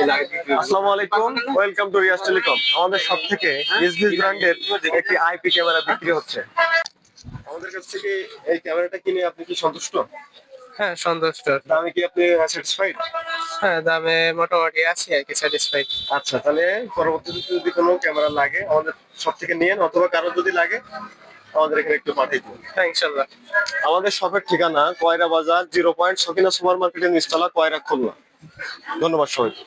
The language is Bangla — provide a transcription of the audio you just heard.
আসসালামু আলাইকুম, ওয়েলকাম টু রিয়াজ টেলিকম। আমাদের সব থেকে এসবি ব্র্যান্ডের একটি আইপি ক্যামেরা বিক্রি হচ্ছে। আমাদের কাছ থেকে এই ক্যামেরাটা কিনে আপনি কি সন্তুষ্ট? হ্যাঁ, সন্তুষ্ট। দামে কি আপনি স্যাটিসফাইড? হ্যাঁ, দামে মোটামুটি আছি আর কি, স্যাটিসফাইড। আচ্ছা, তাহলে পরবর্তীতে যদি কোনো ক্যামেরা লাগে আমাদের সব থেকে নিয়েন, অথবা কারো যদি লাগে আমাদের এখানে একটু পাঠিয়ে দিন। হ্যাঁ, ইনশাল্লাহ। আমাদের শপের ঠিকানা কয়রা বাজার 0 পয়েন্ট সকিনা সুপার মার্কেটের নিচতলা, কয়রা, খুলনা। ধন্যবাদ সবাইকে।